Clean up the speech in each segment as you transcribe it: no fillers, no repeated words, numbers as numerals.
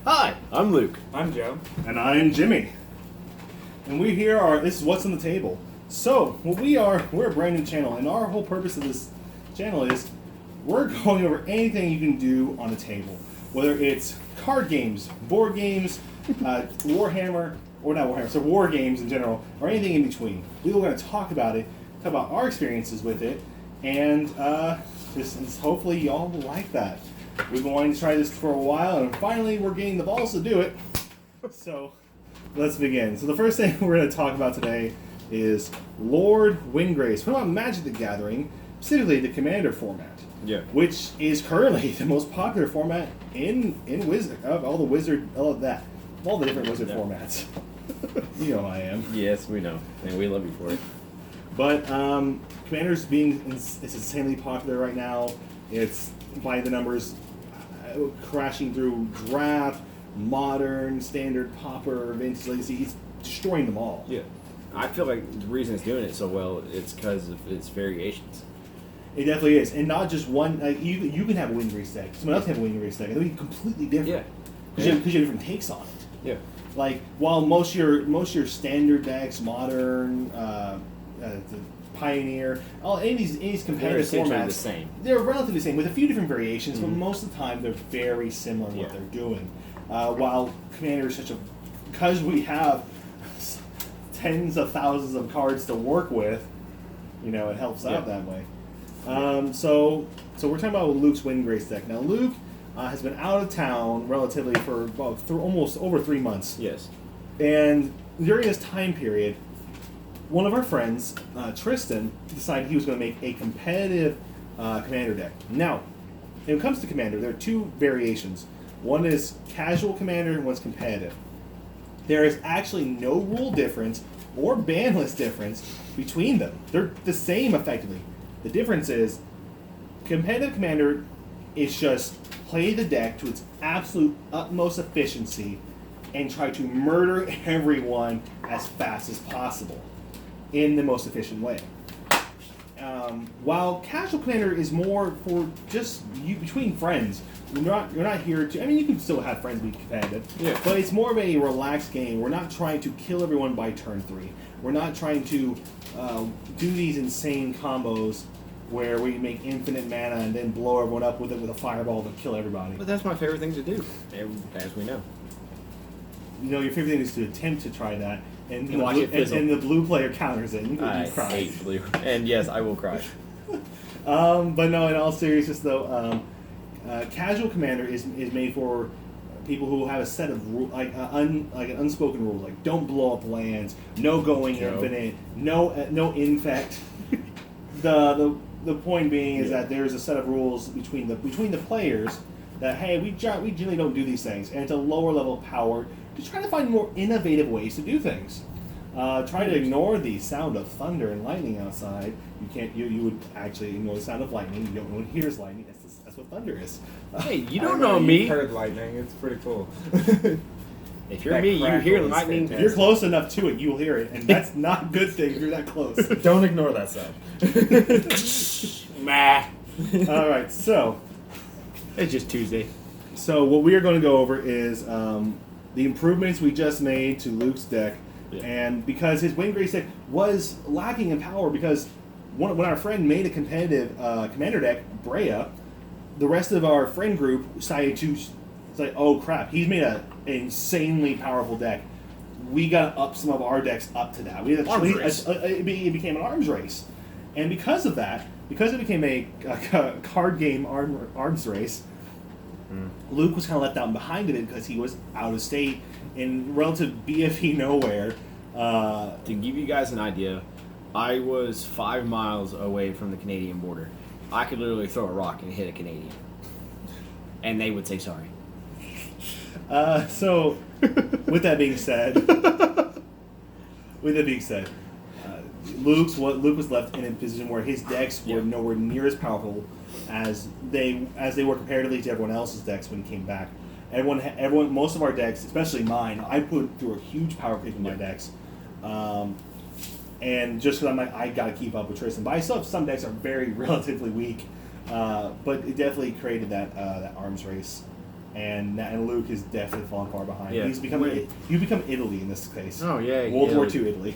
Hi, I'm Luke. I'm Joe. And I'm Jimmy. And this is What's on the Table. So, we're a brand new channel, and our whole purpose of this channel is we're going over anything you can do on a table. Whether it's card games, board games, Warhammer, or not Warhammer, so war games in general, or anything in between. We're going to talk about it, talk about our experiences with it, and hopefully y'all will like that. We've been wanting to try this for a while, and finally we're getting the balls to do it. So, let's begin. So the first thing we're going to talk about today is Lord Windgrace. We're talking about Magic the Gathering, specifically the Commander format. Yeah. Which is currently the most popular format in Wizard, of all the different Wizard formats. You know I am. Yes, we know, and we love you for it. But Commander's it's insanely popular right now. It's by the numbers crashing through Draft, Modern, Standard, Pauper, Vintage, Legacy. It's destroying them all. Yeah. I feel like the reason it's doing it so well it's because of its variations. It definitely is, and not just one. You can have a Windgrace deck. Someone else can have a Windgrace deck. It'll be completely different. Yeah. Because you have different takes on it. Yeah. Like while most of your standard decks, Modern, the Pioneer, any of these competitive formats, the same. They're relatively the same with a few different variations, but most of the time they're very similar in what they're doing. While Commander is because we have tens of thousands of cards to work with, it helps out that way. So we're talking about Luke's Windgrace deck. Now Luke has been out of town relatively for almost over 3 months. Yes. And during this time period, one of our friends, Tristan, decided he was going to make a competitive Commander deck. Now, when it comes to Commander, there are two variations. One is casual Commander and one's competitive. There is actually no rule difference or ban list difference between them. They're the same effectively. The difference is competitive Commander is just play the deck to its absolute utmost efficiency and try to murder everyone as fast as possible in the most efficient way. While casual Commander is more for just you between friends. You're not here to. I mean, you can still have friends be competitive. Yeah. But it's more of a relaxed game. We're not trying to kill everyone by turn 3. We're not trying to do these insane combos where we make infinite mana and then blow everyone up with a fireball to kill everybody. But that's my favorite thing to do, as we know. Your favorite thing is to attempt to try that, and watch it fizzle. And the blue player counters it. And you cry. Hate blue. And yes, I will cry. But no, in all seriousness though, casual Commander is made for people who have a set of like an unspoken rule, like don't blow up lands, no going infinite, no infect. The point being is that there's a set of rules between the players that hey, we generally don't do these things, and it's a lower level power to try to find more innovative ways to do things. Try to ignore the sound of thunder and lightning outside. You can't. You would actually ignore the sound of lightning. You don't know what hears lightning. That's what thunder is. Hey, you don't know me. You've heard lightning. It's pretty cool. If you're me, you hear lightning. If you're close enough to it, you'll hear it, and that's not a good thing if you're that close. Don't ignore that sound. Meh. All right, so It's just Tuesday. So what we are going to go over is the improvements we just made to Luke's deck, and because his Windgrace deck was lacking in power, because when our friend made a competitive Commander deck, Brea, the rest of our friend group decided to say, "Oh crap, he's made an insanely powerful deck. We got to up some of our decks up to that." It became an arms race, and because of that, because it became a card game arms race. Luke was kind of left out behind it because he was out of state in relative BFE nowhere. To give you guys an idea, I was 5 miles away from the Canadian border. I could literally throw a rock and hit a Canadian, and they would say sorry. So, with that being said, Luke was left in a position where his decks were nowhere near as powerful as they were comparatively to everyone else's decks when he came back. Everyone, most of our decks, especially mine, I put through a huge power creep in my decks, and just because I got to keep up with Tristan. But I still have some decks that are very relatively weak, but it definitely created that arms race. and Luke is definitely falling far behind. Yeah. You become Italy in this case. Oh yeah, World War Italy. II Italy.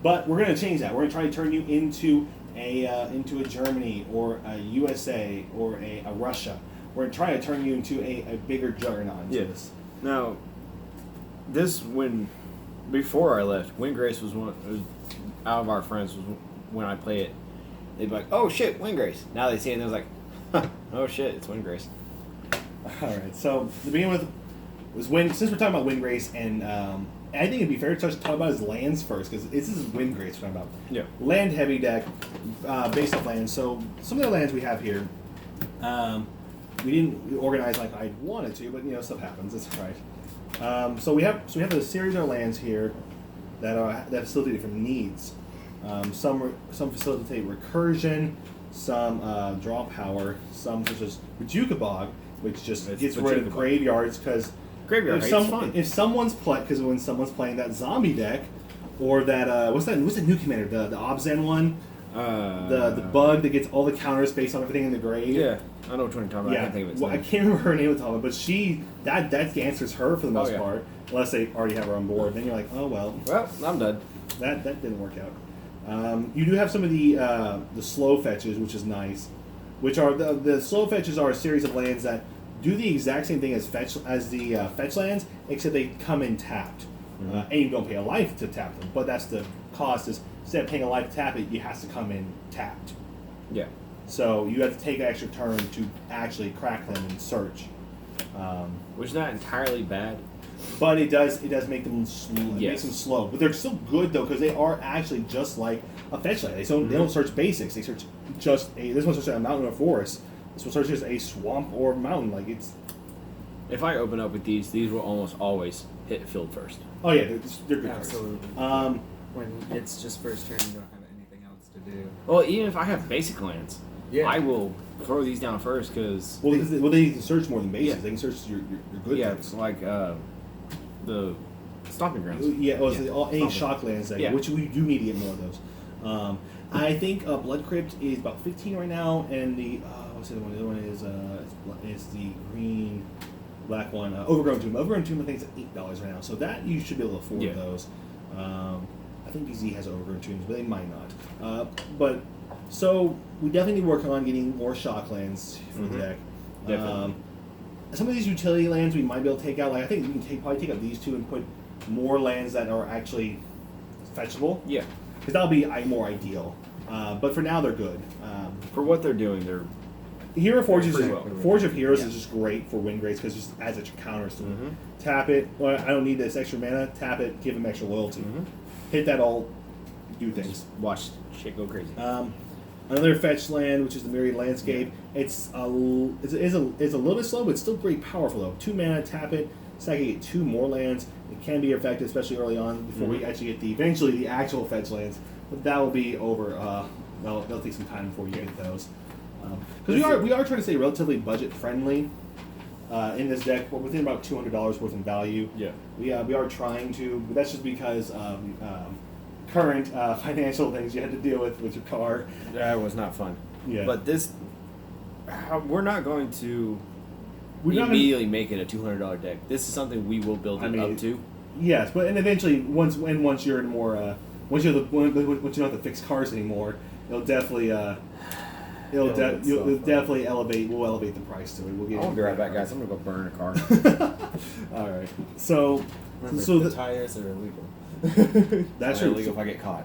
But we're going to change that. We're going to try to turn you into a Germany or a USA or a Russia. We're going to try to turn you into a bigger juggernaut. Into this. Now, before I left, Windgrace was out of our friends was when I play it. They'd be like, "Oh shit, Windgrace!" Now they see it and they're like, huh, "Oh shit, it's Windgrace." All right. So to begin with, since we're talking about Windgrace, and I think it'd be fair to talk about his lands first because this is Windgrace we're talking about. Yeah. Land heavy deck, based off lands. So some of the lands we have here, we didn't organize like I wanted to, but stuff happens. It's all right. So we have a series of lands here that facilitate different needs. Some facilitate recursion, some draw power, some such as Bog, which just gets rid of graveyards because Graveyard raid's fun. If someone's when someone's playing that zombie deck, or that what's the new commander, the Obzen one, the bug that gets all the counters based on everything in the grave. Yeah, I know which one you're talking about. Yeah, I can't think of its well, I name. can't remember her name at all, but that answers her for the most part, unless they already have her on board. Then you're like, oh well. Well, I'm done. That didn't work out. You do have some of the slow fetches, which is nice. Which are the slow fetches are a series of lands that do the exact same thing as the fetch lands, except they come in tapped, and you don't pay a life to tap them. But that's the cost. Is instead of paying a life to tap it, you have to come in tapped. Yeah. So you have to take an extra turn to actually crack them and search. Which is not entirely bad. But it does make them slow. It Yes. makes them slow. But they're still good though because they are actually just like a fetch land. They don't search basics. They search this one searches a mountain or forest. This one searches a swamp or mountain. Like it's. If I open up with these will almost always hit field first. Oh yeah, they're good Absolutely. cards. When it's just first turn, you don't have anything else to do. Well, even if I have basic lands, Yeah. I will throw these down first because Well, they can search more than basics. Yeah. They can search your good yeah, things. it's like the stomping grounds. Yeah, any Stomping. shock lands that, Yeah. which we do need to get more of those. I think Blood Crypt is about 15 right now, and the what's the other one? The other one is the green, black one. Overgrown Tomb. Overgrown Tomb I think is $8 right now, so that you should be able to afford Yeah. those. I think BZ has Overgrown Tombs, but they might not. So we definitely need to work on getting more shock lands for the deck. Definitely. Some of these utility lands we might be able to take out. Like I think we can probably take out these two and put more lands that are actually fetchable. Yeah. Because that'll be more ideal. But for now, they're good. For what they're doing, they're Hero Forge Pretty well. Forge of Heroes Yeah. is just great for Windgrace because it just adds extra counters to it. Mhm. Tap it. Well, I don't need this extra mana. Tap it. Give them extra loyalty. Mhm. Hit that all. Do things. watch shit go crazy. Another fetch land, which is the Myriad Landscape. It's a little bit slow, but it's still very powerful though. 2 mana, tap it. Second, get 2 more lands. It can be effective, especially early on before we actually get eventually the actual fetch lands. But that will be over. That'll take some time before you get those. Because we are trying to stay relatively budget friendly in this deck. We're within about $200 worth in value. Yeah. We are trying to, but that's just because of current financial things you had to deal with your car. That was not fun. Yeah. But we're not going to We're not gonna- immediately make it a $200 deck. This is something we will build it up to. Yes, but and eventually once you're in more once you don't have to fix cars anymore, it'll definitely you'll definitely elevate the price to it. We'll get I'll be right back, guys. I'm gonna go burn a car. All right. So Remember, the tires are illegal. that's It's your illegal if I get caught.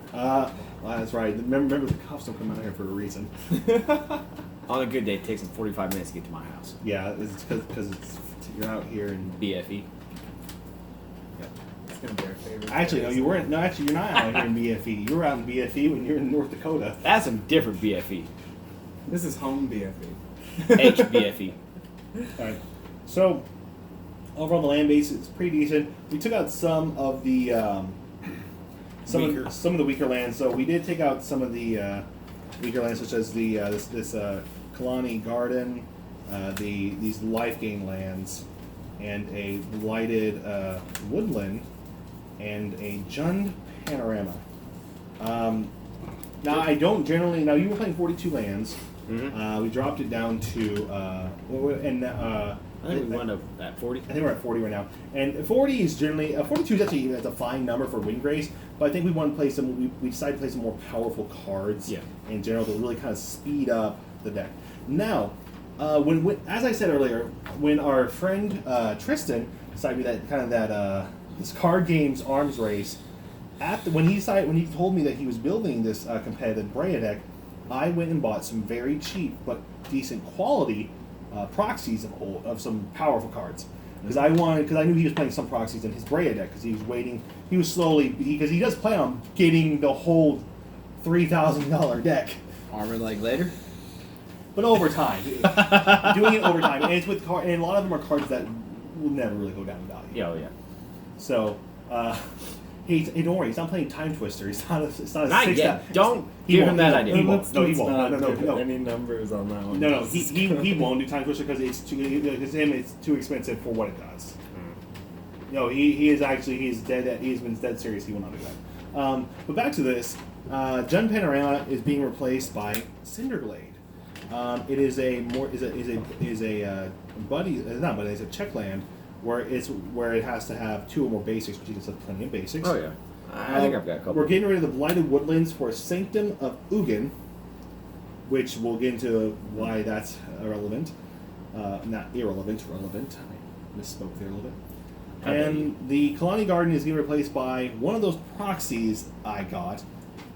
that's right. Remember the cops don't come out here for a reason. On a good day, it takes them 45 minutes to get to my house. Yeah, it's because you're out here and BFE. It's gonna be our favorite. actually no, you weren't. No, actually you're not out here in BFE. You were out in BFE when you were in North Dakota. That's some different BFE. This is home BFE. HBFE. All right. So overall, the land base is pretty decent. We took out some of the some of the weaker lands. So we did take out some of the weaker lands, such as the this Kalani Garden, these life gain lands, and a blighted woodland, and a Jund Panorama. Now I don't generally. Now you were playing 42 lands. Mm-hmm. We dropped it down to I think we wound up at 40. I think we're at 40 right now. And 40 is generally 42 is actually that's a fine number for Windgrace, but I think we want to play some. We decided to play some more powerful cards in general to really kind of speed up the deck. Now, when as I said earlier, when our friend Tristan decided to do that this card games arms race, when he told me that he was building this competitive Brea deck, I went and bought some very cheap but decent quality proxies of some powerful cards because I knew he was playing some proxies in his Brea deck because he was waiting. He was slowly because he does plan on getting the whole $3,000 deck. Armor like later. But over time, doing it over time, and it's with and a lot of them are cards that will never really go down in value. Yeah, yeah. So, don't worry, he's not playing Time Twister. It's not a Not six. yet. Don't give him that idea. He won't. No, he won't. No. Any numbers on that one? No. He won't do Time Twister because it's too expensive for what it does. No, he is dead. He has been dead serious. He will not do that. But back to this, Jund Panorama is being replaced by Cinderglade. It is a check land where it has to have 2 or more basics, which is plenty of basics. Oh yeah, I think I've got a couple. We're getting rid of the Blighted Woodlands for Sanctum of Ugin, which we'll get into why that's irrelevant. Not irrelevant, relevant. I misspoke there a little bit. And the Kalani Garden is being replaced by one of those proxies I got,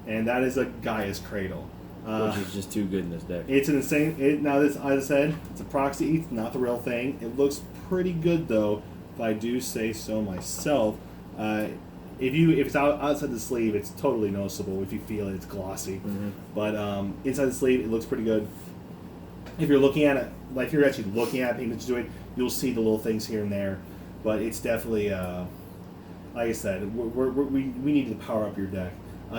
and that is a Gaia's Cradle. Which is just too good in this deck. It's an insane. Now, this, as I said, it's a proxy. It's not the real thing. It looks pretty good, though, if I do say so myself. If it's outside the sleeve, it's totally noticeable. If you feel it, it's glossy. Mm-hmm. But inside the sleeve, it looks pretty good. If you're looking at it, like if you're actually looking at it, paying attention to it, you'll see the little things here and there. But it's definitely, like I said, we need to power up your deck.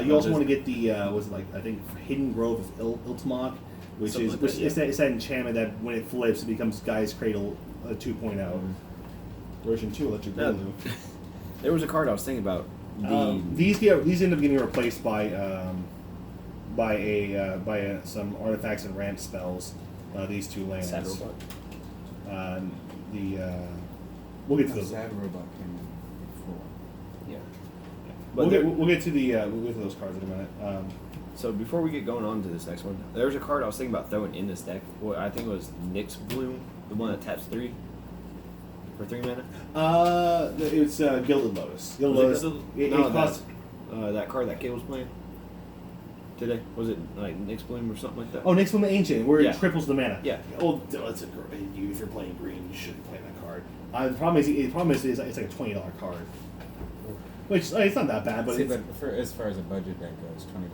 You also want to get the I think Hidden Grove of Iltimok, which is that enchantment that when it flips it becomes Gaia's Cradle 2.0. Version 2 Electric Boogaloo. There was a card I was thinking about. These end up getting replaced by some artifacts and ramp spells. These 2 lands. Sad Robot. We'll get to those. Sad Robot came in before. Yeah. We'll get to those cards in a minute. So before we get going on to this next one, there's a card I was thinking about throwing in this deck. Well, I think it was Nyx Bloom, the one that taps 3 for 3 mana. It's Gilded Lotus. Gilded Lotus. It costs that card that Kate was playing today. Was it like Nyx Bloom or something like that? Oh, Nyx Bloom Ancient, where it triples the mana. Yeah. Oh, that's if you're playing green, you shouldn't play that card. The problem is it's like a $20 card. Which it's not that bad, but as far as a budget deck goes, $20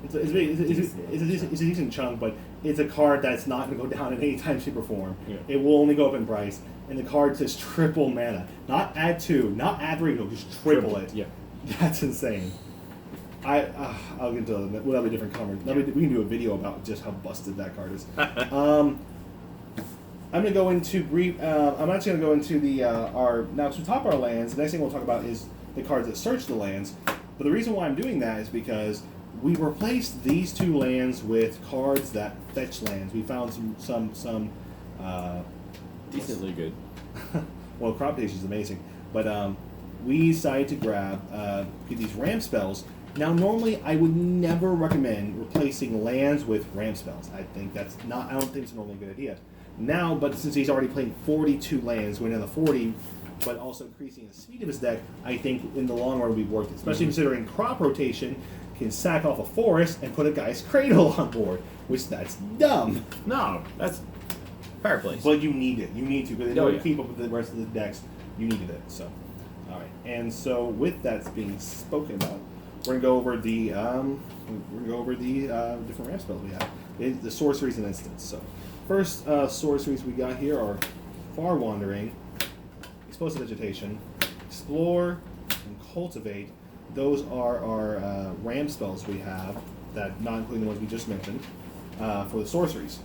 it's a decent chunk. But it's a card that's not going to go down in any time, shape, or form. Yeah. It will only go up in price, and the card says triple mana, not add 2, not add 3, no, just triple it. Yeah, that's insane. I'll get into that. We'll have a different conversation. We can do a video about just how busted that card is. I'm going to go into brief. I'm actually going to go into the now to top our lands. The next thing we'll talk about is the cards that search the lands. But the reason why I'm doing that is because we replaced these 2 lands with cards that fetch lands. We found some decently good. Well, Crop Station is amazing, but we decided to get these ramp spells. Now, normally I would never recommend replacing lands with ramp spells. I don't think it's normally a good idea. Now, but since he's already playing 42 lands, going down to 40, but also increasing the speed of his deck, I think in the long run we've worked, especially considering crop rotation can sack off a forest and put a Gaia's Cradle on board, which that's dumb. No, that's fireplace. But you need it. You need to, because in order to keep up with the rest of the decks, you needed it. So, all right. And so with that being spoken about, we're gonna go over the different ramp spells we have. The sorceries and instants. So, first sorceries we got here are Far Wandering, Explosive Vegetation, Explore, and Cultivate. Those are our ramp spells we have, that not including the ones we just mentioned, for the sorceries.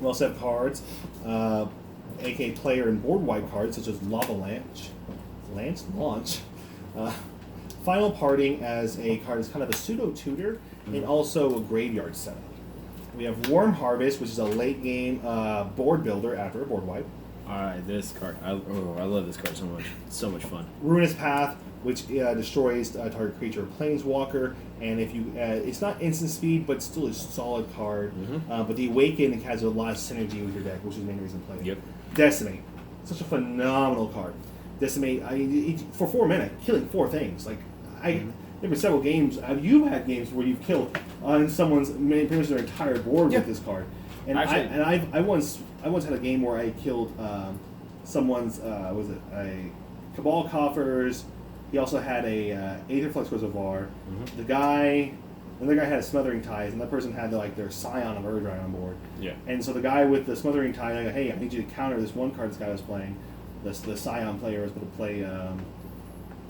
We also have cards, aka player and board wipe cards, such as Lava Launch, Final Parting as a card is kind of a pseudo tutor, and also a graveyard setup. We have Warm Harvest, which is a late game board builder after a board wipe. Alright, this card. I love this card so much. It's so much fun. Ruinous Path, which destroys target creature or planeswalker, and if you, it's not instant speed, but still a solid card. But the Awaken has a lot of synergy with your deck, which is the main reason to play it. Yep. Decimate, such a phenomenal card. Decimate, for 4 mana, killing 4 things. Like there were several games. You've had games where you've killed on someone's pretty much their entire board with this card. And Actually, I once had a game where I killed someone's was it a Cabal Coffers. He also had a Aetherflux Reservoir. The other guy had a Smothering Ties, and that person had their Scion of Urdrine on board. Yeah. And so the guy with the Smothering Tie, I go, hey, I need you to counter this one card this guy was playing. The Scion player was going to play,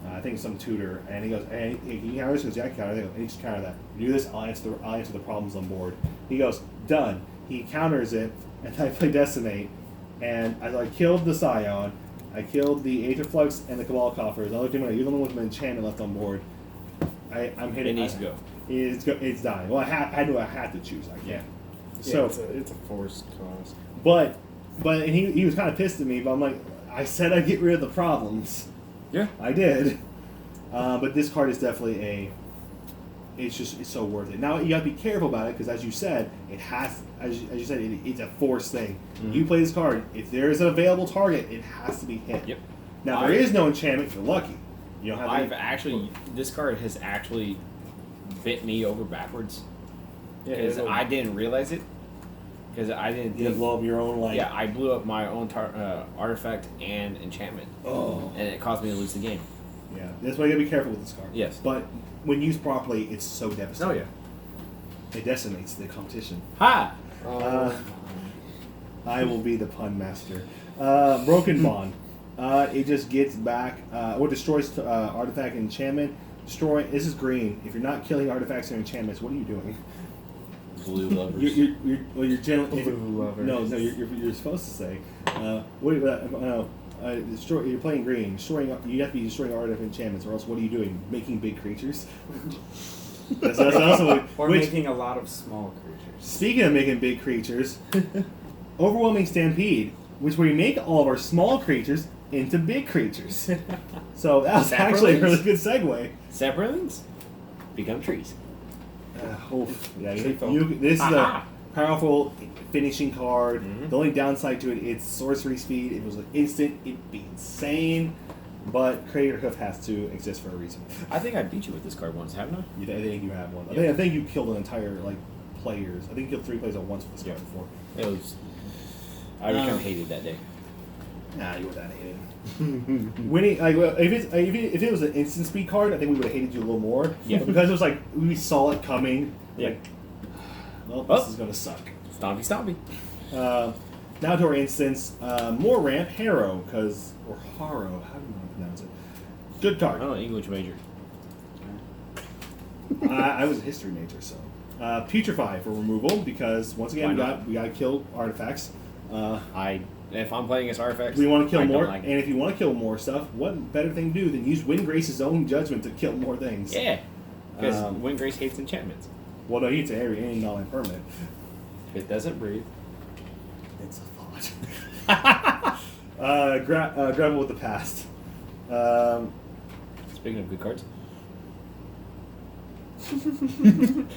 I think some tutor, and he goes, hey, can you counter this? He goes, yeah, I can counter it. He just counter that. You do this, I'll answer the problems on board. He goes, done. He counters it, and I play Decimate, and I killed the Scion, I killed the Aetherflux and the Cabal Coffers. I looked at him, you're the one with an enchantment left on board. I'm hitting. It needs to go. It's dying. Well, I had to choose. I can't. So it's a forced cost. But and he was kind of pissed at me. But I'm like, I said I'd get rid of the problems. Yeah. I did. But this card is definitely it's so worth it. Now you got to be careful about it because, as you said, it has. As you said, it's a forced thing. You play this card. If there is an available target, it has to be hit. Yep. Now there is no enchantment if you're lucky. You don't have. This card has actually bit me over backwards because Yeah, I didn't realize it. Because I didn't. You blow up your own Yeah, I blew up my own artifact and enchantment. Oh. And it caused me to lose the game. Yeah, that's why you gotta be careful with this card. Yes. But when used properly, it's so devastating. Oh yeah. It decimates the competition. Ha! I will be the pun master. Broken Bond. It just gets back or destroys artifact and enchantment. This is green. If you're not killing artifacts and enchantments, what are you doing? Blue lovers. You're generally Blue lovers. No, you're supposed to say. You're playing green. You have to be destroying artifact enchantments, or else what are you doing? Making big creatures. that's also making a lot of small creatures. Speaking of making big creatures, Overwhelming Stampede, which we make all of our small creatures into big creatures. So that was actually a really good segue. Saplings become trees. This is a powerful finishing card. The only downside to it, it's sorcery speed. If it was an instant, it'd be insane. But Creator Hoof has to exist for a reason. I think I beat you with this card once, haven't I? I think you have one. Yeah. I think you killed an entire players. I think you killed 3 players at once with this card before. It was. I become hated that day. Nah, you were that hated. Winning, if it was an instant speed card, I think we would have hated you a little more. Yeah. But because it was we saw it coming. Yeah. This is gonna suck. Stompy. Now to our instance, more ramp, Harrow, or Harrow, how do you want to pronounce it? Good card. Oh, English major. I was a history major, so. Putrefy for removal, because once again we got to kill artifacts. If I'm playing against artifacts, we want to kill more, like and if you want to kill more stuff, what better thing to do than use Windgrace's own judgment to kill more things? Yeah, because Windgrace hates enchantments. Well, no, he hates any non-permanent. It doesn't breathe. It's a thought. Gravel with the past. Speaking of good cards.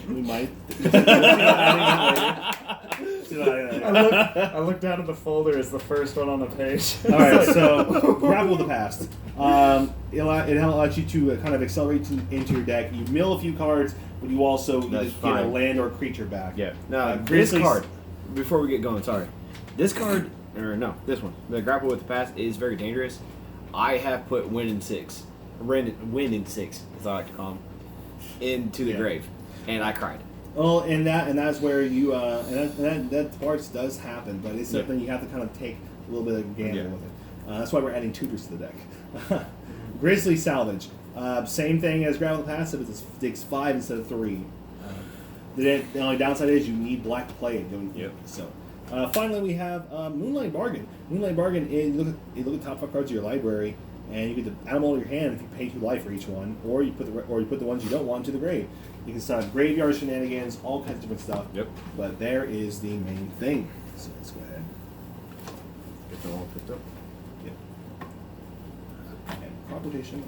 We might. I looked down at the folder as the first one on the page. All right, so Grapple with the Past. It allows you to kind of accelerate into your deck. You mill a few cards, but you also get a land or a creature back. Yeah. Now, this card, before we get going, sorry. This card, this one, the Grapple with the Past is very dangerous. I have put Win in 6, as I like to call them, into the grave, and I cried. Oh, and that's where you that part does happen, but it's something you have to kind of take a little bit of a gamble with it. That's why we're adding tutors to the deck. Grizzly Salvage, same thing as Gravel Passive. It digs 5 instead of 3. The only downside is you need black to play it. Yep. So finally we have Moonlight Bargain. Moonlight Bargain is you look at the top 5 cards of your library. and you get to add them all to your hand if you pay 2 life for each one, or you put the ones you don't want to the grave. You can start graveyard shenanigans, all kinds of different stuff. Yep. But there is the main thing. So let's go ahead. Get them all picked up. Yep. And crop rotation.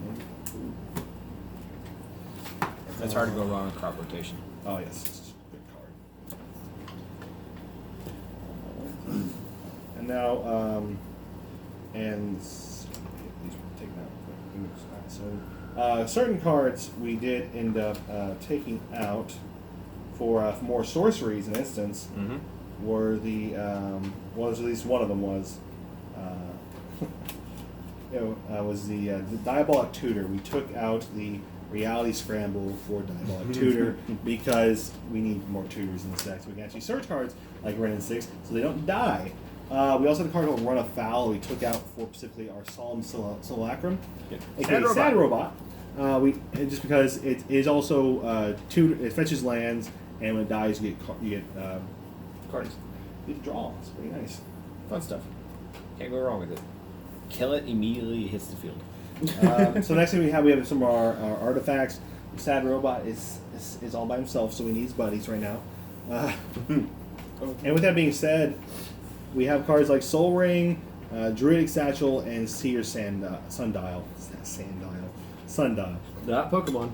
It's hard to go wrong with crop rotation. Oh yes, it's a good card. And now, and these were taken out. So certain cards we did end up taking out for more sorceries. In instance, were the was at least one of them was. Was the Diabolic Tutor. We took out the Reality Scramble for Diabolic Tutor because we need more tutors in this deck, so we can actually search cards like Ren and 6 so they don't die. We also had a card called Run Afoul we took out for specifically our Solemn Simulacrum, aka Sad Robot. Just because it is also tutor, it fetches lands, and when it dies you get cards. You get to draw. It's pretty nice. Fun stuff. Can't go wrong with it. Kill it immediately it hits the field. So next thing we have some of our artifacts. Sad Robot is all by himself, so we need his buddies right now. And with that being said, we have cards like Soul Ring, Druidic Satchel, and Seer Sundial. Sundial. That Pokemon.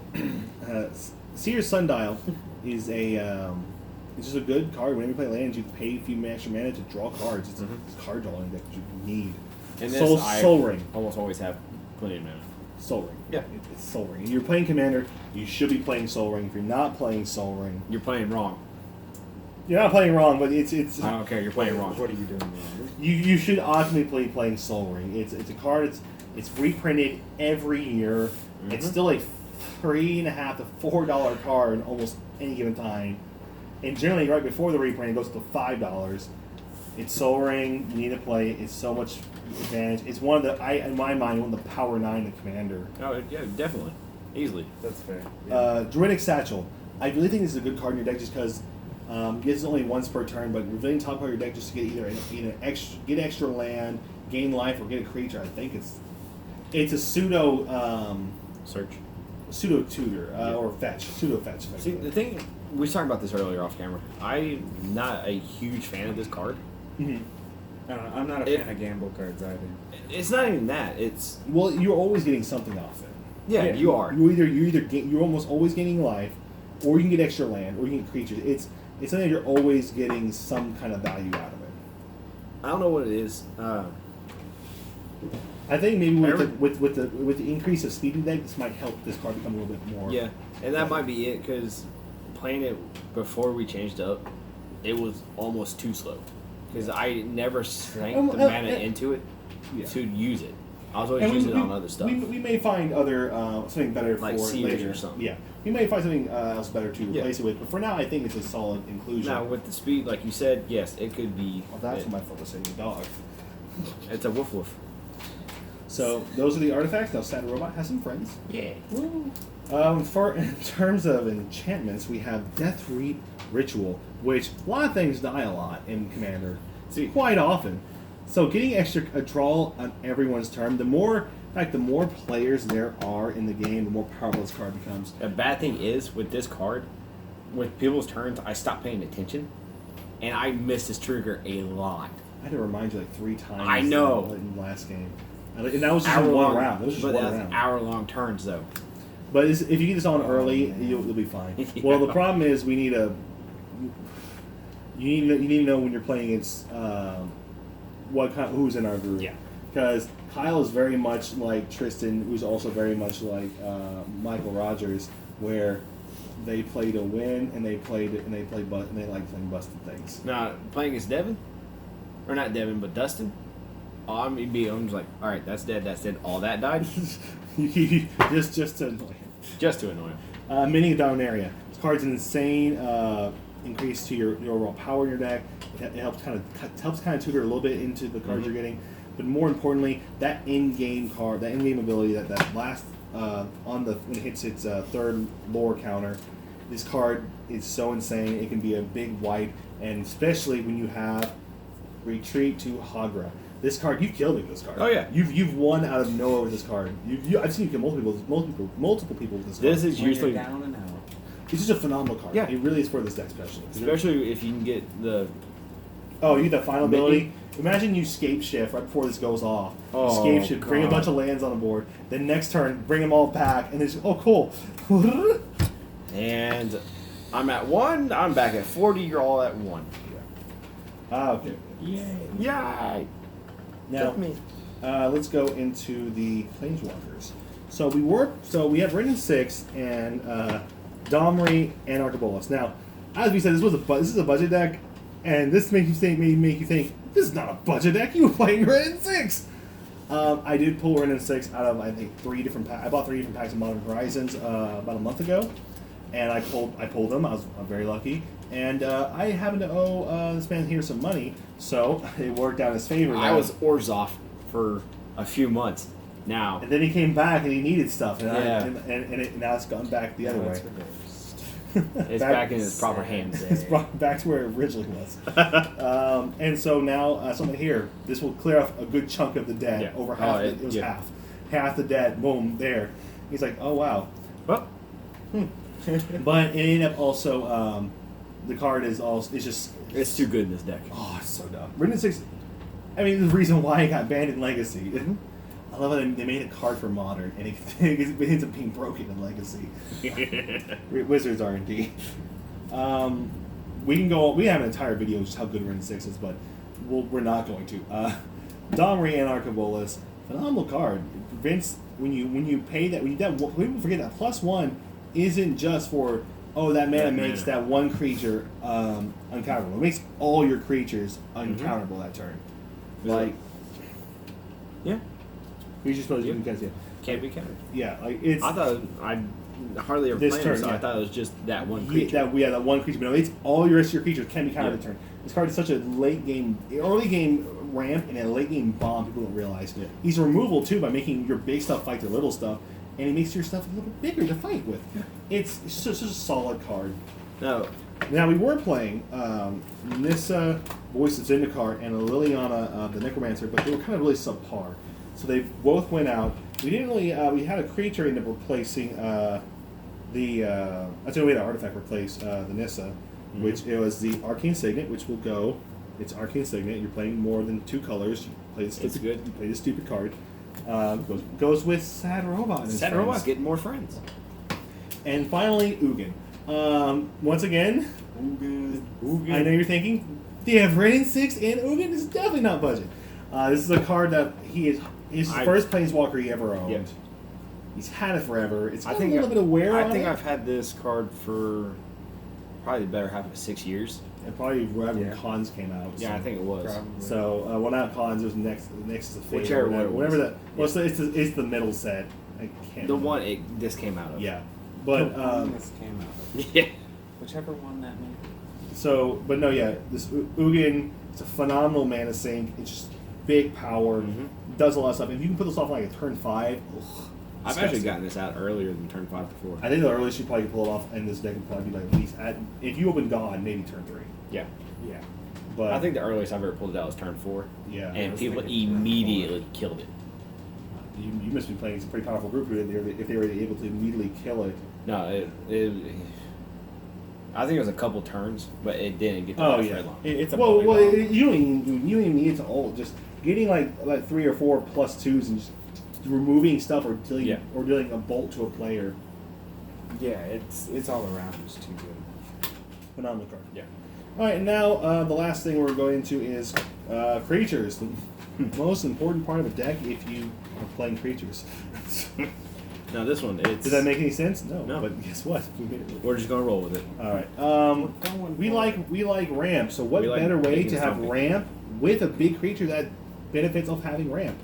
Seer Sundial is it's just a good card. Whenever you play lands, you pay a few extra mana to draw cards. It's a card drawing deck that you need. And Soul Ring. Almost always have plenty of mana. Soul Ring. Yeah. It's Soul Ring. If you're playing Commander, you should be playing Soul Ring. If you're not playing Soul Ring, You're playing wrong. you're not playing wrong, but it's I don't care. You're playing wrong. What are you doing wrong? you should ultimately be playing Soul Ring. It's a card. It's reprinted every year. It's still a $3.50 to $4 card almost any given time, and generally right before the reprint it goes to $5. It's Soul Ring. You need to play it. It's so much advantage. It's one of the in my mind one of the Power 9 of Commander. Oh yeah, definitely, easily. That's fair. Yeah. Druidic Satchel. I really think this is a good card in your deck just because gets only once per turn, but revealing top card of your deck just to get either extra land, gain life, or get a creature. I think it's a pseudo tutor or pseudo fetch. See, the thing we were talking about this earlier off camera. I'm not a huge fan of this card. I don't know. I'm not a fan of gamble cards either. It's not even that. It's you're always getting something off it. yeah, you are. You're almost always gaining life, or you can get extra land, or you can get creatures. It's something that you're always getting some kind of value out of it. I don't know what it is. I think maybe with the increase of speed in the deck, this might help this card become a little bit more. Yeah, and that might be it because playing it before we changed up, it was almost too slow. Because I never sank the mana into it to use it. I was always using it on other stuff. We may find other something better like for Seers later or something. Yeah, we may find something else better to replace it with. But for now, I think it's a solid inclusion. Now with the speed, like you said, yes, it could be. Well, that's my fault to say the dog. It's a woof woof. So those are the artifacts. Now, Sad Robot has some friends. Yeah. In terms of enchantments, we have Death Ritual, which a lot of things die a lot in Commander. See, quite often. So getting extra a draw on everyone's turn, the more players there are in the game, the more powerful this card becomes. the bad thing is with this card, with people's turns, I stopped paying attention, and I missed this trigger a lot. I had to remind you like 3 times. I know. In the last game, and that was just one round. That was just one round. Hour-long turns though. But if you get this on early, you'll be fine. Yeah. Well, the problem is we need you need to know when you're playing against who's in our group. Yeah. Because Kyle is very much like Tristan, who's also very much like Michael Rogers, where they play to win and they like playing busted things. Now playing against Devin, or not Devin, but Dustin. I'm just like, all right, that's dead. All that died. just to annoy him. Just to annoy him. Mining Dominaria. This card's an insane increase to your overall power in your deck. It helps kind of tutor a little bit into the cards you're getting, but more importantly, that in-game card, that in-game ability, that last when it hits its third lore counter, this card is so insane. It can be a big wipe, and especially when you have Retreat to Hagra. This card, you've killed me with this card. Oh, yeah. You've won out of nowhere with this card. I've seen you kill multiple people with this card. This is When usually you're down and out. It's just a phenomenal card. Yeah. It really is for this deck, especially if you can get the. Oh, you get that final Maybe. ability. Imagine you scape shift right before this goes off. Oh, You scape shift, bring a God. bunch of lands on the board. Then next turn, bring them all back, and it's cool. And I'm at 1. I'm back at 40. You're all at 1. Okay. Yay. Yay! Now, Took me. let's go into the Planeswalkers. So we have Rin and 6 and Domri and Arcabolas. Now, as we said, this is a budget deck, and this make you think this is not a budget deck. You were playing Rin and 6. I did pull Rin and 6 out of I think 3 different packs. I bought 3 different packs of Modern Horizons about a month ago, and I pulled them. I'm very lucky. And I happen to owe this man here some money, so it worked out in his favor. I was Orzhov for a few months now. And then he came back and he needed stuff, and, Yeah. now it's gone back the other Now way. it's reversed. It's back in its proper hands. It's brought back to where it originally was. And so now, something here, this will clear off a good chunk of the debt. Yeah. Over half. Oh, It was yeah. half the debt. Boom, there. He's like, oh wow. Well, But it ended up also. The card is also. It's just. it's too good in this deck. Oh, it's so dumb. Rin and 6. I mean, the reason why it got banned in Legacy. I love how they made a card for Modern, and it ends up being broken in Legacy. Wizards R&D. We can go. We have an entire video of just how good Rin and 6 is, but we're not going to. Domri and Arcabolas, phenomenal card. Vince, when you pay that, people forget that +1 isn't just for that mana makes that one creature uncounterable. It makes all your creatures uncounterable that turn. Like, Yeah, you're just supposed to Yeah. you guys, can't be countered. yeah, like it's I thought I hardly ever This played turn, it, so yeah. I thought it was just that one creature. that one creature. But no, it's all your rest of your creatures can be countered Yeah. the turn. This card is such a early game ramp and a late game bomb. People don't realize. Yeah. He's removal too by making your big stuff fight their little stuff, and he makes your stuff a little bit bigger to fight with. It's just a solid card. No, Now we were playing Nissa, Voice of Zendikar, and Liliana, the Necromancer, but they were kind of really subpar. So they both went out. We didn't really. We had a creature end up replacing we had an artifact replace the Nissa, which it was the Arcane Signet, which will go. It's Arcane Signet. You're playing more than 2 colors. You play the stupid. good. You play the stupid card. Goes with Sad Robot. And his Sad friends. Robot's getting more friends. And finally, Ugin. Once again, I know you're thinking, they have Rin 6 and Ugin is definitely not budget. This is a card that he's the first Planeswalker he ever owned. Yep. He's had it forever. It's I got think a little bit of wear I on think it. I've had this card for probably the better half of 6 years. And probably right when Yeah. Cons came out. Yeah, I think it was. Probably. So, well, not Cons, it was next to the Fate. Whichever one it was. Whatever that. Well, Yeah. it's the middle set. I can't The remember. one this came out of. Yeah. But, The one this came out of. Yeah. Whichever one that may be. but no, yeah, this Ugin, it's a phenomenal mana sink. It's just big power, does a lot of stuff. If you can put this off like a turn 5, I've actually gotten this out earlier than turn 5 before. I think the earliest you probably could pull it off in this deck would probably be like at least if you open God, maybe turn 3. Yeah. Yeah, but I think the earliest I've ever pulled it out was turn 4. yeah, And was people thinking turn immediately killed it. you must be playing some pretty powerful group if they were able to immediately kill it. No, I think it was a couple turns, but it didn't get to Oh last yeah, very long. It's a well, bully well, bomb. you don't even need it to ult. Just getting like 3 or 4 +2s and just removing stuff or dealing a bolt to a player. Yeah, it's all around just too good. Phenomenal card. Yeah. All right, now the last thing we're going into is creatures. The most important part of a deck if you are playing creatures. Now this one, it's... Does that make any sense? No. No. But guess what? We made it. We're just going to roll with it. All right. Going We like ramp. So what We like better way making to have something. ramp with a big creature that benefits of having ramp?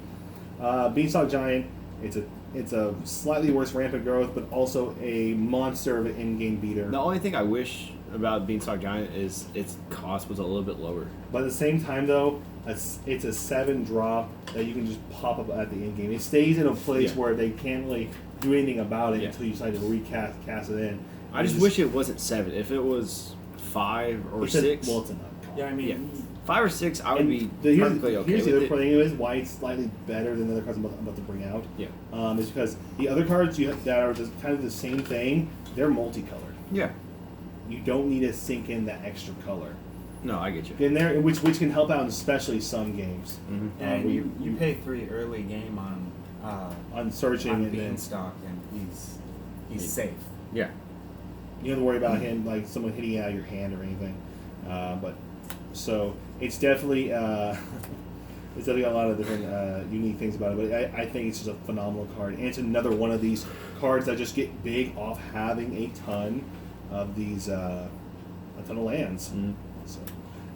Beanstalk Giant. It's a slightly worse rampant growth, but also a monster of an in-game beater. The only thing I wish about Beanstalk Giant is its cost was a little bit lower. But at the same time, though, it's a 7 drop that you can just pop up at the end game. It stays in a place Yeah. where they can't really do anything about it Yeah. until you decide to cast it in. I just wish it wasn't 7. If it was 5 or It's a- 6... well, it's an uncommon. Yeah, I mean, 5 or 6, I would And be here's perfectly okay the with other it. thing is why it's slightly better than the other cards I'm about to bring out. Yeah. Is because the other cards that are kind of the same thing, they're multicolored. Yeah. You don't need to sink in that extra color. No, I get you. In there, which can help out in especially some games. Mm-hmm. And where you pay 3 early game on searching on and then Beanstalk, and he's safe. Yeah. you don't have to worry about him like someone hitting it out of your hand or anything. But so it's definitely it's definitely got a lot of different unique things about it. But I think it's just a phenomenal card, and it's another one of these cards that just get big off having a ton of these a ton of lands. Mm-hmm. So,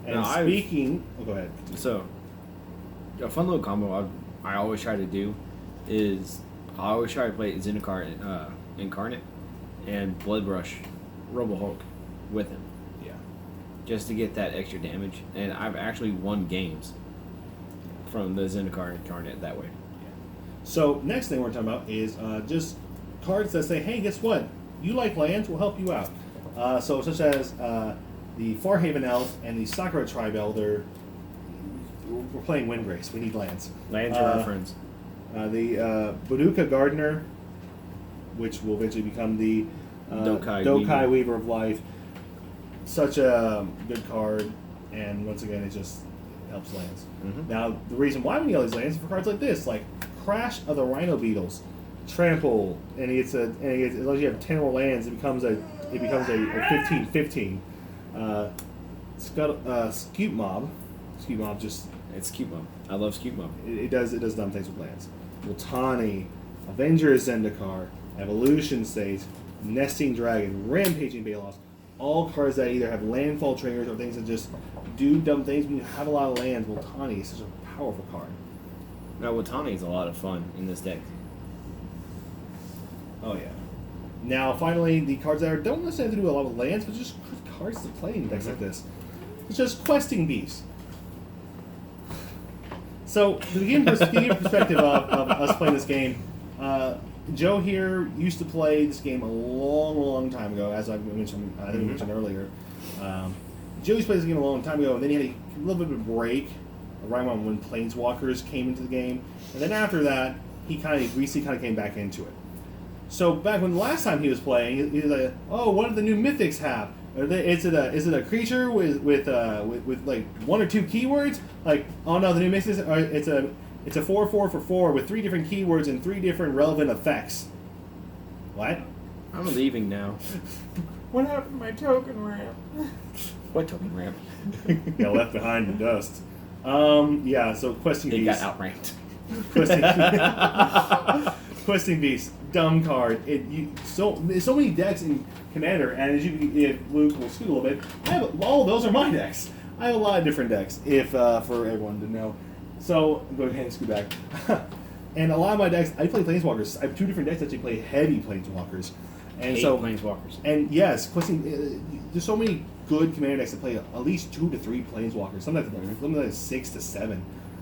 and Now, speaking, go ahead. So, a fun little combo I always try to do is I always try to play Zendikar Incarnate and Bloodbrush Robo Hulk with him. Yeah. Just to get that extra damage. And I've actually won games from the Zendikar Incarnate that way. So next thing we're talking about is just cards that say, hey, guess what? You like lands, we'll help you out. So such as the Farhaven Elf and the Sakura Tribe Elder, we're playing Windgrace. We need lands. Lands are our friends. The Buduka Gardener, which will eventually become the Dokai Weaver of Life. Such a good card, and once again, it just helps lands. Mm-hmm. Now, the reason why we need all these lands is for cards like this, like Crash of the Rhino Beetles, Trample, and as long as you have 10 more lands, it becomes a 15/15. Scoop Mob just It's Cute Mom. I love Cute Mom. it does dumb things with lands. Multani, Avengers Zendikar, Evolution State, Nesting Dragon, Rampaging Balos, all cards that either have landfall triggers or things that just do dumb things. When you have a lot of lands, Multani is such a powerful card. Now, Watani is a lot of fun in this deck. Oh yeah. Now finally, the cards that don't necessarily have to do a lot with lands, but just cards to play in decks like this. It's just Questing Beast. So to give perspective of us playing this game, Joe here used to play this game a long time ago, as I mentioned. I think we mentioned earlier. Joe used to play this game a long time ago, and then he had a little bit of a break right when Planeswalkers came into the game, and then after that, he recently came back into it. So back when the last time he was playing, he was like, "Oh, what do the new mythics have? Is it a creature with like 1 or 2 keywords? Like, oh no, the new mythics it's a 4/4 for 4 with 3 different keywords and 3 different relevant effects." What? I'm leaving now. What happened to my token ramp? What token ramp? Got left behind in dust. Yeah. So Questing They Beast. got outranked. Questing Beast, dumb card. There's so many decks in Commander, and if Luke will scoot a little bit, all of those are my decks. I have a lot of different decks. If for everyone to know, so go ahead and scoot back. And a lot of my decks, I play Planeswalkers. I have 2 different decks that actually play heavy Planeswalkers, and 8 so Planeswalkers. And yes, there's so many good Commander decks that play at least 2 to 3 Planeswalkers. Sometimes 6 to 7.